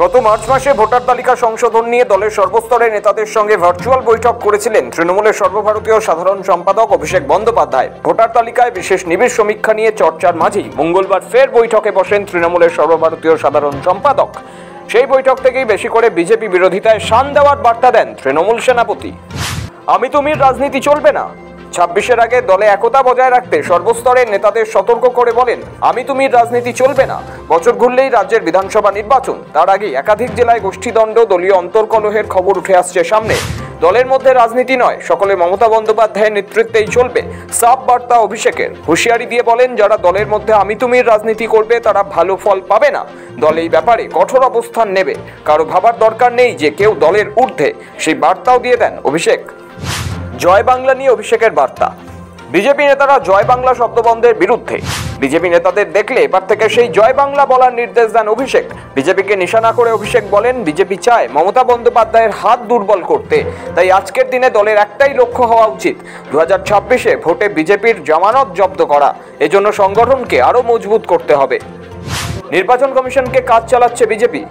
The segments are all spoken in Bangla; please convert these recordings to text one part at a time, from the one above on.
গত মার্চ মাসে ভোটার তালিকা সংশোধন নিয়ে দলের সর্বস্তরের নেতাদের সঙ্গে ভার্চুয়াল বৈঠক করেছিলেন তৃণমূলের সর্বভারতীয় সাধারণ সম্পাদক অভিষেক বন্দ্যোপাধ্যায়। ভোটার তালিকায় বিশেষ নিবিড় সমীক্ষা নিয়ে চর্চার মাঝেই মঙ্গলবার ফের বৈঠকে বসেন তৃণমূলের সর্বভারতীয় সাধারণ সম্পাদক। সেই বৈঠক থেকেই বেশি করে বিজেপি বিরোধিতায় শান দেওয়ার বার্তা দেন তৃণমূল সেনাপতি। আমি তুমির রাজনীতি চলবে না। 26-এর আগে দলে একতা বজায় রাখতে সর্বস্তরের নেতাদের সতর্ক করে বলেন, আমি তুমির রাজনীতি চলবে না। বছর ঘুরলেই রাজ্যের বিধানসভা নির্বাচন, তার আগে একাধিক জেলায় গোষ্ঠীদ্বন্দ্ব, দলীয় অন্তর্কলহের খবর উঠে আসছে সামনে। দলের মধ্যে রাজনীতি নয়, সকলে মমতা বন্দ্যোপাধ্যায়ের নেতৃত্বেই চলবে, সাফ বার্তা অভিষেকের। হুঁশিয়ারি দিয়ে বলেন, যারা দলের মধ্যে আমি তুমির রাজনীতি করবে তারা ভালো ফল পাবে না। দল এই ব্যাপারে কঠোর অবস্থান নেবে, কারো ভাবার দরকার নেই যে কেউ দলের ঊর্ধ্বে, সেই বার্তাও দিয়ে দেন অভিষেক। জয় বাংলা নিয়ে অভিষেকের বার্তা। বিজেপি নেতারা জয় বাংলা শব্দ বন্ধের বিরুদ্ধে। বিজেপি নেতাদের দেখলে এবার থেকে সেই জয় বাংলা বলার নির্দেশ দেন অভিষেক। বিজেপিকে নিশানা করে অভিষেক বলেন, বিজেপি চায় মমতা বন্দ্যোপাধ্যায়ের হাত দুর্বল করতে, তাই আজকের দিনে দলের একটাই লক্ষ্য হওয়া উচিত, 2026-এ ভোটে বিজেপির জামানত জব্দ করা। এজন্য সংগঠনকে আরও মজবুত করতে হবে। নির্বাচন কমিশনকে কাজ চালাচ্ছে বিজেপি।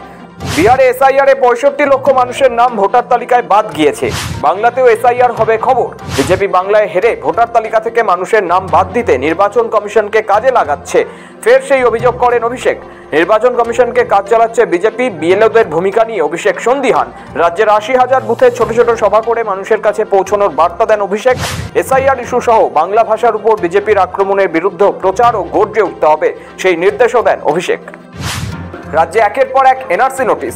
বিহারে এসআইআরে 65 লক্ষ মানুষের নাম ভোটার তালিকায় বাদ গিয়েছে। বাংলাতেও এসআইআর হবে খবর। বিজেপি বাংলায় হেরে ভোটার তালিকা থেকে মানুষের নাম বাদ দিতে নির্বাচন কমিশনকে কাজে লাগাচ্ছে। ফের সেই অভিযোগ করেন অভিষেক। নির্বাচন কমিশনকে কাজ চালাচ্ছে বিজেপি। বিএলওদের ভূমিকা নিয়ে অভিষেক সন্দিহান। রাজ্যের 80,000 বুথে ছোট ছোট সভা করে মানুষের কাছে পৌঁছানোর বার্তা দেন অভিষেক। এসআইআর ইস্যু সহ বাংলা ভাষার উপর বিজেপির আক্রমণের বিরুদ্ধে প্রচার ও গর্জে উঠতে হবে, সেই নির্দেশও দেন অভিষেক। রাজ্যে একের পর এক এনআরসি নোটিশ।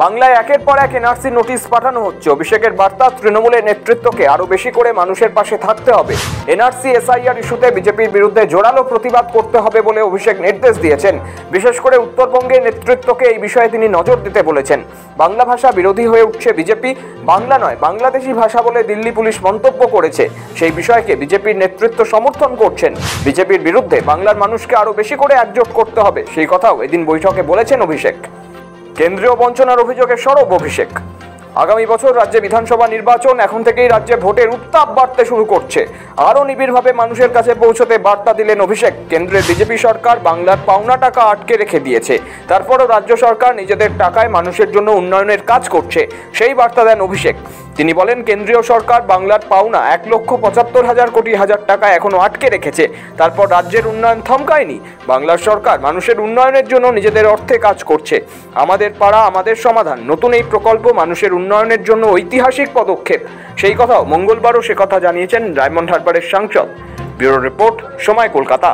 বাংলায় একের পর এক এনআরসি নোটিশ পাঠানো হচ্ছে। অভিষেকের বার্তা, তৃণমূলের নেতৃত্বকে আরো বেশি করে মানুষের পাশে থাকতে হবে। এনআরসি এসআইআর ইস্যুতে বিজেপির বিরুদ্ধে জোরালো প্রতিবাদ করতে হবে বলে অভিষেক নির্দেশ দিয়েছেন। বিশেষ করে উত্তরবঙ্গের নেতৃত্বকে এই বিষয়ে তিনি নজর দিতে বলেছেন। বাংলা ভাষা বিরোধী হয়ে উঠছে বিজেপি। বাংলা নয়, বাংলাদেশি ভাষা বলে দিল্লি পুলিশ মন্তব্য করেছে। সেই বিষয়কে বিজেপির নেতৃত্ব সমর্থন করছেন। বিজেপির বিরুদ্ধে বাংলার মানুষকে আরো বেশি করে একজোট করতে হবে, সেই কথাও এদিন বৈঠকে বলেছেন অভিষেক। কেন্দ্রীয় বঞ্চনার অভিযোগে সরব অভিষেক। আগামী বছর রাজ্যে বিধানসভা নির্বাচন, এখন থেকেই রাজ্যে ভোটের উত্তাপ বাড়তে শুরু করছে। আরও নিবিড়ভাবে মানুষের কাছে পৌঁছতে বার্তা দিলেন অভিষেক। কেন্দ্রের বিজেপি সরকার বাংলার পাওনা টাকা আটকে রেখে দিয়েছে, তারপরও রাজ্য সরকার নিজেদের টাকায় মানুষের জন্য উন্নয়নের কাজ করছে, সেই বার্তা দেন অভিষেক। তিনি বলেন, কেন্দ্রীয় সরকার বাংলার পাওনা 1,75,000 কোটি টাকা এখনো আটকে রেখেছে, তারপর রাজ্যের উন্নয়ন থমকায়নি। বাংলার সরকার মানুষের উন্নয়নের জন্য নিজেদের অর্থে কাজ করছে। আমাদের পাড়া আমাদের সমাধান নতুন এই প্রকল্প মানুষের উন্নয়নের জন্য ঐতিহাসিক পদক্ষেপ, সেই কথাও মঙ্গলবারও সে কথা জানিয়েছেন ডায়মন্ড হারবারের সাংসদ। ব্যুরো রিপোর্ট, সময়, কলকাতা।